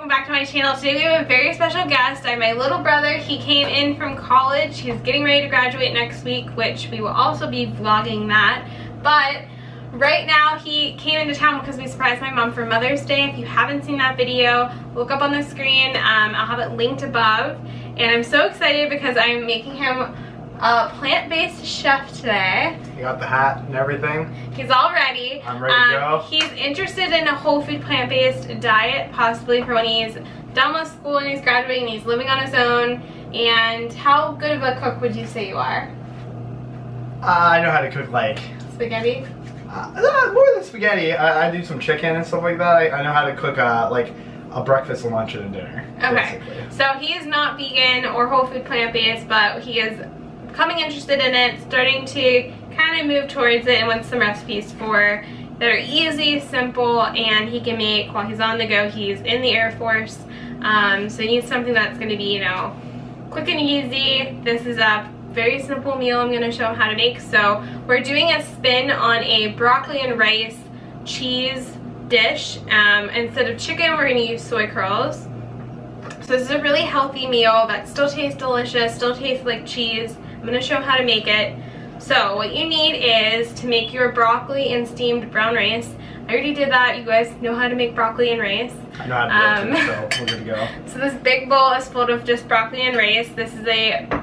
welcome back to my channel. Today we have a very special guest. I have my little brother. He came in from college. He's getting ready to graduate next week, which we will also be vlogging that. But right now he came into town because we surprised my mom for Mother's Day. If you haven't seen that video, look up on the screen. I'll have it linked above. And I'm so excited because I'm making him a plant-based chef today. You got the hat and everything? He's all ready. I'm ready to go. He's interested in a whole food plant-based diet, possibly for when he's done with school and he's graduating and he's living on his own. And how good of a cook would you say you are? I know how to cook like... Spaghetti? More than spaghetti. I do some chicken and stuff like that. I know how to cook like a breakfast, lunch, and a dinner. Okay. Basically. So he is not vegan or whole food plant-based, but he is becoming interested in it, starting to kind of move towards it, and wants some recipes for that are easy, simple, and he can make while he's on the go. He's in the Air Force, so he needs something that's going to be, you know, quick and easy. This is a very simple meal I'm going to show him how to make. So we're doing a spin on a broccoli and rice cheese dish. Instead of chicken, we're going to use soy curls. So this is a really healthy meal that still tastes delicious, still tastes like cheese. I'm going to show how to make it. So what you need is to make your broccoli and steamed brown rice. I already did that. You guys know how to make broccoli and rice. I know how to do it too, so we're good to go. So this big bowl is full of just broccoli and rice. This is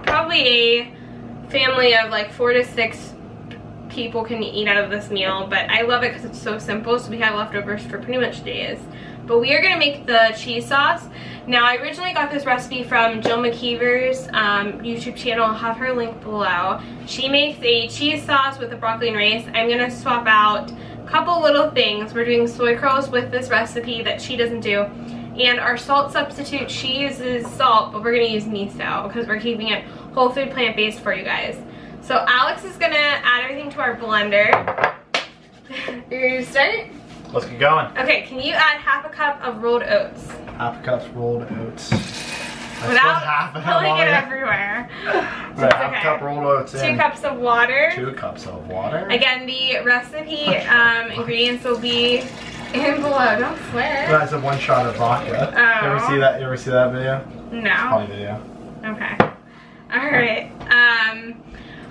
probably a family of like 4 to 6 people can eat out of this meal, but I love it because it's so simple, so we have leftovers for pretty much days. But we are going to make the cheese sauce. Now, I originally got this recipe from Jill McKeever's YouTube channel. I'll have her link below. She makes a cheese sauce with the broccoli and rice. I'm going to swap out a couple little things. We're doing soy curls with this recipe that she doesn't do. And our salt substitute, she uses salt, but we're going to use miso because we're keeping it whole food plant-based for you guys. So Alex is going to add everything to our blender. You're ready to start? Let's get going. Okay, can you add half a cup of rolled oats? Half a cup rolled oats. Without spilling it everywhere. Right, half a cup rolled oats in. 2 cups of water. 2 cups of water. Again, the recipe ingredients will be in below. Don't swear. That's a 1 shot of vodka. Oh. You ever see that video? No. Funny video. Okay. Alright.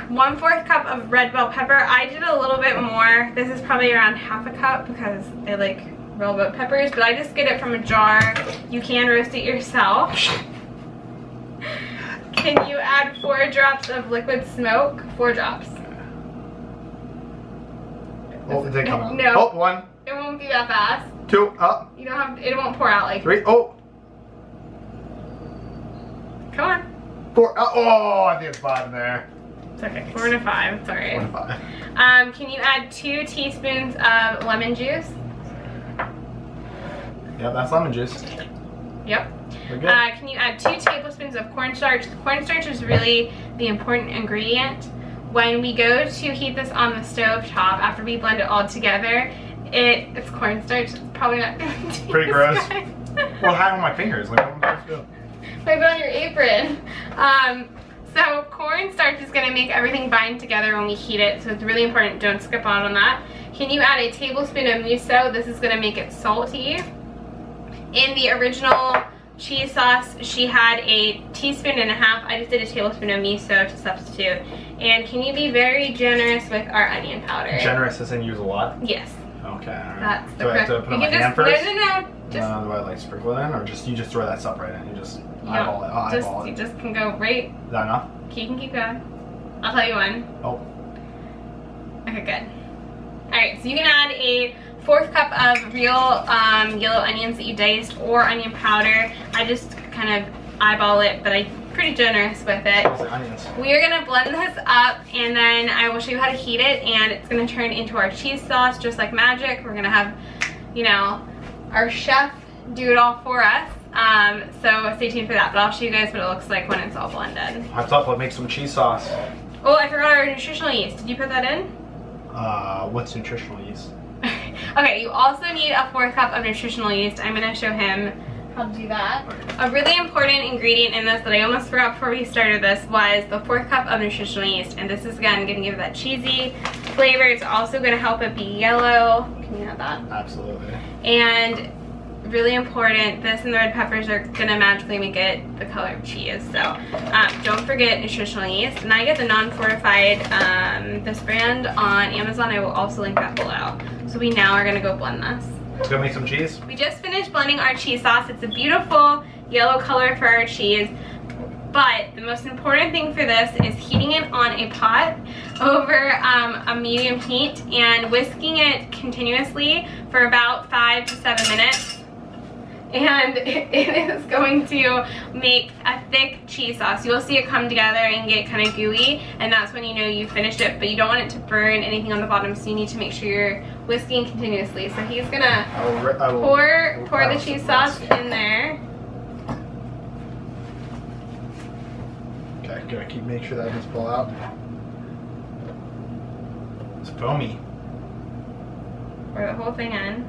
1/4 cup of red bell pepper. I did a little bit more. This is probably around half a cup because I like red bell peppers, but I just get it from a jar. You can roast it yourself. Can you add 4 drops of liquid smoke? 4 drops. Oh, it did come out. No. Oh, 1. It won't be that fast. 2, up. You don't have, it won't pour out like 3, oh. Come on. 4, oh, I think it's 5 in there. It's okay, 4 to 5, it's alright. 4 to 5. Can you add 2 teaspoons of lemon juice? Yep, that's lemon juice. Yep. We're good. Can you add 2 tablespoons of cornstarch? Cornstarch is really the important ingredient. When we go to heat this on the stove top, after we blend it all together, it's cornstarch. It's probably not pretty gross. Well, I have on my fingers. Like, put it on your apron. So cornstarch is going to make everything bind together when we heat it, so it's really important. Don't skip out on that. Can you add a tablespoon of miso? This is going to make it salty. In the original cheese sauce, she had a teaspoon and a half. I just did a tablespoon of miso to substitute. And can you be very generous with our onion powder? Generous as in use a lot? Yes. Okay, alright. That's the Do I have to put it in my hand first? No. Do I like sprinkle it in, or you just throw that stuff right in? You just eyeball it. I'll eyeball it. You just can go right. Is that enough? You can keep going. I'll tell you when. Oh. Okay, good. Alright, so you can add a 1/4 cup of real yellow onions that you diced, or onion powder. I just kind of eyeball it, but I'm pretty generous with it. Onions. We are going to blend this up, and then I will show you how to heat it, and it's going to turn into our cheese sauce just like magic. We're going to have, you know, our chef do it all for us. So stay tuned for that, but I'll show you guys what it looks like when it's all blended. What's up? Let's make some cheese sauce. Oh, I forgot our nutritional yeast. Did you put that in? What's nutritional yeast? Okay, you also need a 4 cup of nutritional yeast. I'm going to show him how to do that. A really important ingredient in this that I almost forgot before we started this was the 4th cup of nutritional yeast. And this is, again, going to give it that cheesy flavor. It's also going to help it be yellow. Can you have that? Absolutely. And really important. This and the red peppers are gonna magically make it the color of cheese. So don't forget nutritional yeast. And I get the non-fortified, this brand on Amazon. I will also link that below. So we now are gonna go blend this. Let's go make some cheese. We just finished blending our cheese sauce. It's a beautiful yellow color for our cheese. But the most important thing for this is heating it on a pot over a medium heat and whisking it continuously for about 5 to 7 minutes. And it is going to make a thick cheese sauce. You'll see it come together and get kind of gooey, and that's when you know you finished it, but you don't want it to burn anything on the bottom, so you need to make sure you're whisking continuously. So he's gonna pour the cheese sauce in there. Okay, gotta keep make sure that doesn't fall out. It's foamy. Pour the whole thing in.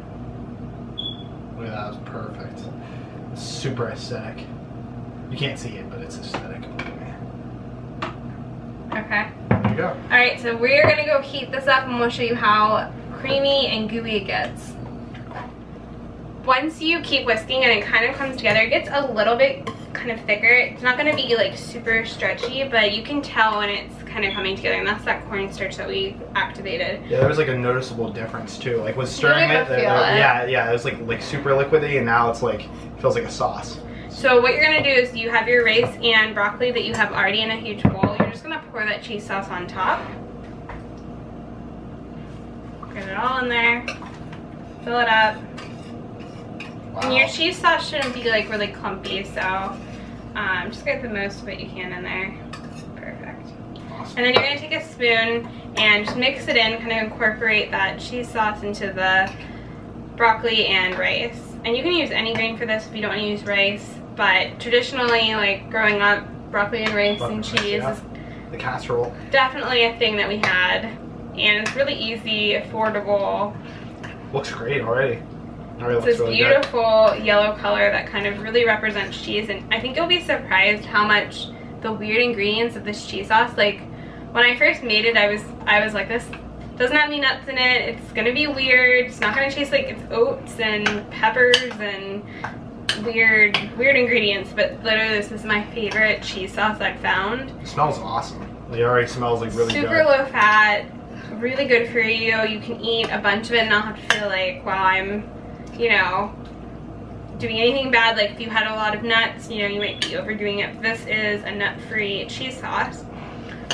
Look at that, that was perfect. It's super aesthetic. You can't see it, but it's aesthetic. Okay. There you go. Alright, so we're gonna go heat this up and we'll show you how creamy and gooey it gets. Once you keep whisking and it kind of comes together, it gets a little bit kind of thicker. It's not going to be like super stretchy, but you can tell when it's kind of coming together, and that's that cornstarch that we activated. Yeah, there was like a noticeable difference too. Like with stirring it, yeah, it was like super liquidy, and now it's like feels like a sauce. So what you're going to do is you have your rice and broccoli that you have already in a huge bowl. You're just going to pour that cheese sauce on top. Get it all in there. Fill it up. Wow. And your cheese sauce shouldn't be like really clumpy, so just get the most of it you can in there. Perfect. Awesome. And then you're going to take a spoon and just mix it in, kind of incorporate that cheese sauce into the broccoli and rice. And you can use any grain for this if you don't want to use rice, but traditionally, like growing up, broccoli and rice and cheese is the casserole. Definitely a thing that we had, and it's really easy, affordable. Looks great already. It's this really beautiful yellow color that kind of really represents cheese, and I think you'll be surprised how much the weird ingredients of this cheese sauce, like when I first made it, I was like, this doesn't have any nuts in it, it's gonna be weird, it's not gonna taste like it's oats and peppers and weird ingredients, but literally this is my favorite cheese sauce I've found. It smells awesome. It already smells like really good. Super low fat, really good for you. You can eat a bunch of it and not have to feel like, wow, I'm, you know, doing anything bad. Like if you had a lot of nuts, you know, you might be overdoing it. This is a nut-free cheese sauce.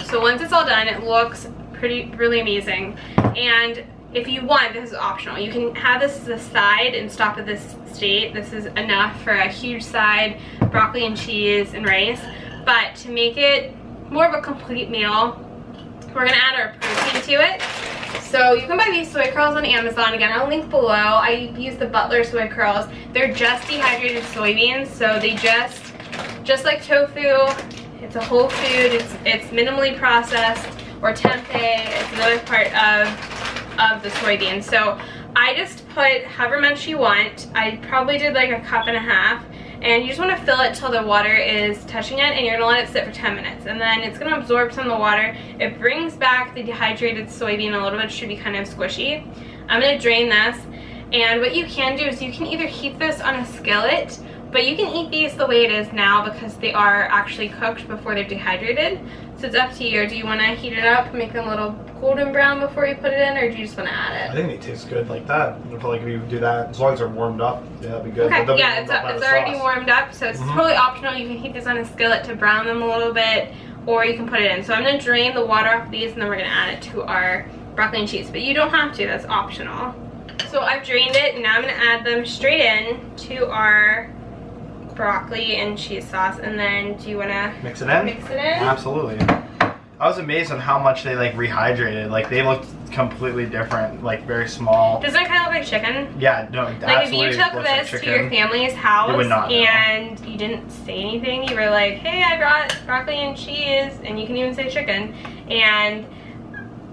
So once it's all done, it looks really amazing. And if you want, this is optional. You can have this as a side and stop at this state. This is enough for a huge side, broccoli and cheese and rice. But to make it more of a complete meal, we're gonna add our protein to it. So you can buy these soy curls on Amazon. Again, I'll link below. I use the Butler soy curls. They're just dehydrated soybeans, so they just like tofu, it's a whole food, it's minimally processed, or tempeh, it's another part of the soybeans. So I just put however much you want. I probably did like a cup and a half. And you just want to fill it till the water is touching it, and you're going to let it sit for 10 minutes. And then it's going to absorb some of the water. It brings back the dehydrated soybean a little bit. It should be kind of squishy. I'm going to drain this. And what you can do is you can either heat this on a skillet, but you can eat these the way it is now because they are actually cooked before they're dehydrated. So it's up to you. Do you want to heat it up, make them a little golden brown before you put it in, or do you just want to add it? I think they taste good like that. I feel like if you do that, as long as they're warmed up, yeah, that'd be good. Okay, yeah, it's already warmed up, so it's totally optional. You can heat this on a skillet to brown them a little bit, or you can put it in. So I'm going to drain the water off these, and then we're going to add it to our broccoli and cheese. But you don't have to, that's optional. So I've drained it, and now I'm going to add them straight in to our broccoli and cheese sauce. And then do you want to mix it in? Mix it in? Absolutely. I was amazed on how much they like rehydrated. Like they looked completely different, like very small. Doesn't it kind of look like chicken? Yeah, no, like if you took this like to your family's house and know. You didn't say anything, you were like, hey, I brought broccoli and cheese, and you can even say chicken, and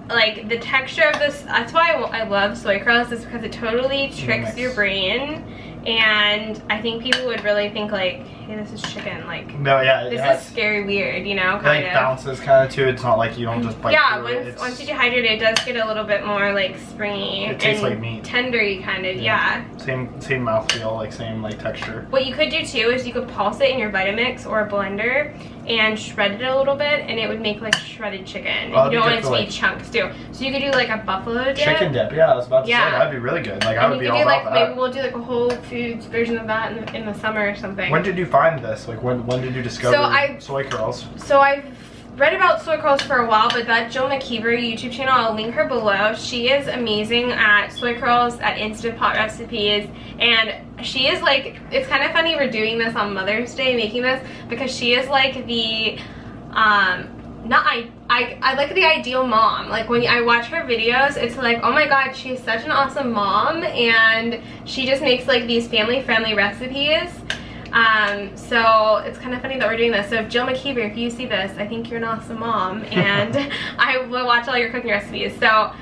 like the texture of this, that's why I love soy curls, is because it totally tricks your brain And I think people would really think like, hey, this is chicken. Like, no, yeah, this is scary weird, you know, kind of. Bounces kind of too. It's not like you don't just bite through it. Once you dehydrate it, it does get a little bit more like springy. It tastes like meat. Tendery kind of, yeah. Same mouthfeel, like same like texture. What you could do too is you could pulse it in your Vitamix or a blender and shred it a little bit, and it would make like shredded chicken. You don't want it to be chunks too. So you could do like a buffalo dip. Chicken dip, yeah, I was about to say, that'd be really good. Like, I would be all about that. Maybe we'll do like a Whole Foods version of that in the summer or something. When did you find this? Like, when did you discover Soy Curls? So I've read about Soy Curls for a while, but that Jill McKeever YouTube channel, I'll link her below. She is amazing at Soy Curls, at Instant Pot recipes, and she is like, it's kind of funny we're doing this on Mother's Day, making this, because she is like the, I like the ideal mom. Like, when I watch her videos, it's like, oh my god, she's such an awesome mom, and she just makes like these family-friendly recipes. So it's kind of funny that we're doing this. So if Jill McKeever, if you see this, I think you're an awesome mom, and I will watch all your cooking recipes. So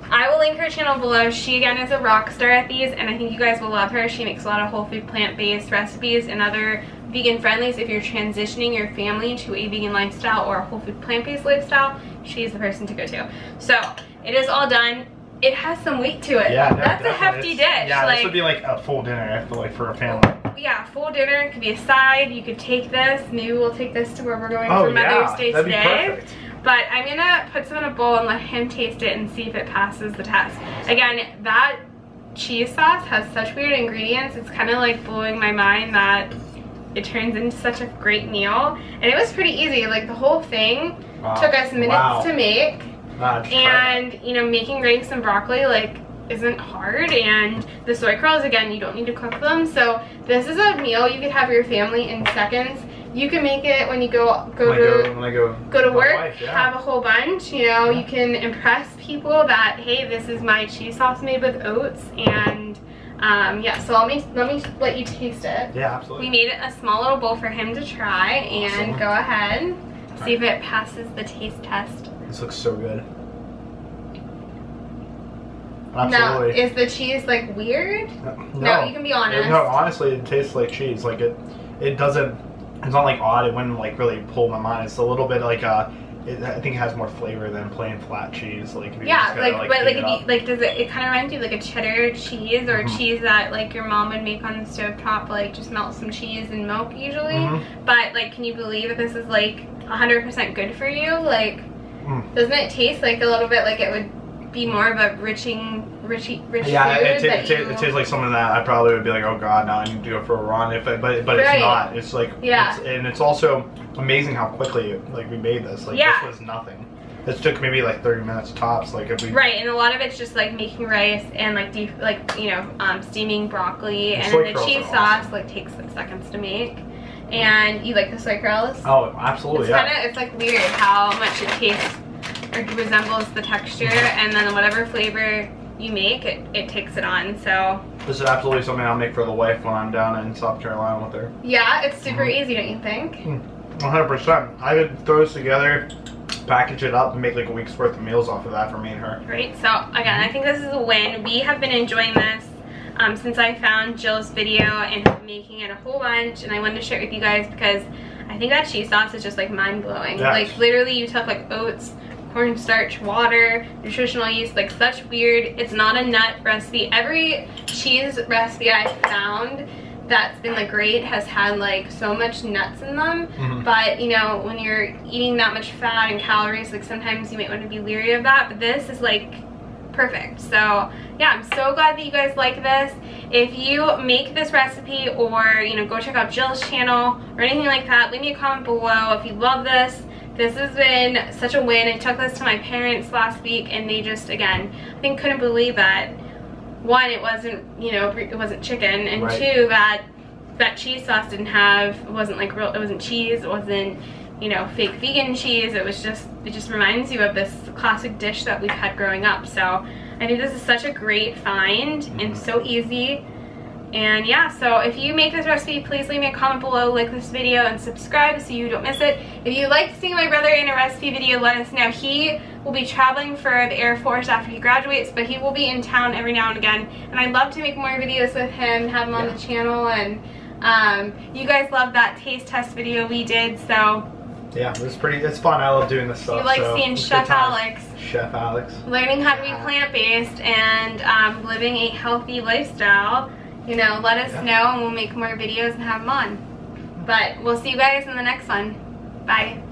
I will link her channel below. She again is a rock star at these, and I think you guys will love her. She makes a lot of whole food plant-based recipes and other vegan friendlies. If you're transitioning your family to a vegan lifestyle or a whole food plant-based lifestyle, she's the person to go to. So it is all done. It has some weight to it. Yeah, that's a hefty dish. Yeah, like, this would be like a full dinner, I feel like, for a family. Yeah, full dinner. It could be a side. You could take this. Maybe we'll take this to where we're going for Mother's Day today. Perfect. But I'm gonna put some in a bowl and let him taste it and see if it passes the test. Again, that cheese sauce has such weird ingredients. It's kind of like blowing my mind that it turns into such a great meal. And it was pretty easy. Like, the whole thing took us minutes to make. And you know, making rice and broccoli like isn't hard, and the soy curls, again, you don't need to cook them. So this is a meal you could have your family in seconds. You can make it when you go to work, have a whole bunch, you know. You can impress people that, hey, this is my cheese sauce made with oats. And yeah, so let me let you taste it. Yeah, absolutely. We made it a small little bowl for him to try, and go ahead, see if it passes the taste test. This looks so good. Absolutely. Now, is the cheese like weird? No, you can be honest. No, honestly, it tastes like cheese. Like, it doesn't, it's not like odd. It wouldn't like really pull my mind. It's a little bit like I think it has more flavor than plain flat cheese. Like, if you just gotta, but like, if you, like, does it kind of reminds you like a cheddar cheese, or cheese that like your mom would make on the stovetop, like just melt some cheese and milk usually. But like, can you believe that this is like 100% good for you? Like, doesn't it taste like a little bit like it would be more of a rich yeah, food? It tastes like something that I probably would be like, oh god, now I need to go for a run. But it's not. It's like, and it's also amazing how quickly like we made this. Like, this was nothing. This took maybe like 30 minutes tops. Like, if we and a lot of it's just like making rice and like steaming broccoli, and then the cheese sauce like takes like seconds to make. And you like the soy curls? Oh, absolutely. It's like weird how much it tastes or resembles the texture, and then whatever flavor you make, it takes it on. So this is absolutely something I'll make for the wife when I'm down in South Carolina with her. Yeah, it's super easy, don't you think? 100%. I could throw this together, package it up, and make like a week's worth of meals off of that for me and her. Right, so again, I think this is a win. We have been enjoying this since I found Jill's video and making it a whole bunch, and I wanted to share it with you guys because I think that cheese sauce is just like mind-blowing. Like, literally you took like oats, cornstarch, water, nutritional yeast, like such weird. It's not a nut recipe. Every cheese recipe I found that's been like great has had like so much nuts in them. But you know, when you're eating that much fat and calories, like sometimes you might want to be leery of that, but this is like perfect. So yeah, I'm so glad that you guys like this. If you make this recipe, or you know, go check out Jill's channel or anything like that, leave me a comment below. If you love this, this has been such a win. I took this to my parents last week, and they just, again, I think couldn't believe that, one, it wasn't, you know, it wasn't chicken, and two, that cheese sauce wasn't like real, it wasn't cheese, it wasn't, you know, fake vegan cheese. It was just, it just reminds you of this classic dish that we've had growing up. So I think this is such a great find and so easy. And yeah, so if you make this recipe, please leave me a comment below, like this video, and subscribe so you don't miss it. If you like seeing my brother in a recipe video, let us know. He will be traveling for the Air Force after he graduates, but he will be in town every now and again, and I'd love to make more videos with him, have him on the channel. And you guys loved that taste test video we did, so yeah, it's fun. I love doing this stuff. You like seeing Chef Alex learning how to be plant-based and living a healthy lifestyle. You know, let us know and we'll make more videos and have them on. But we'll see you guys in the next one. Bye.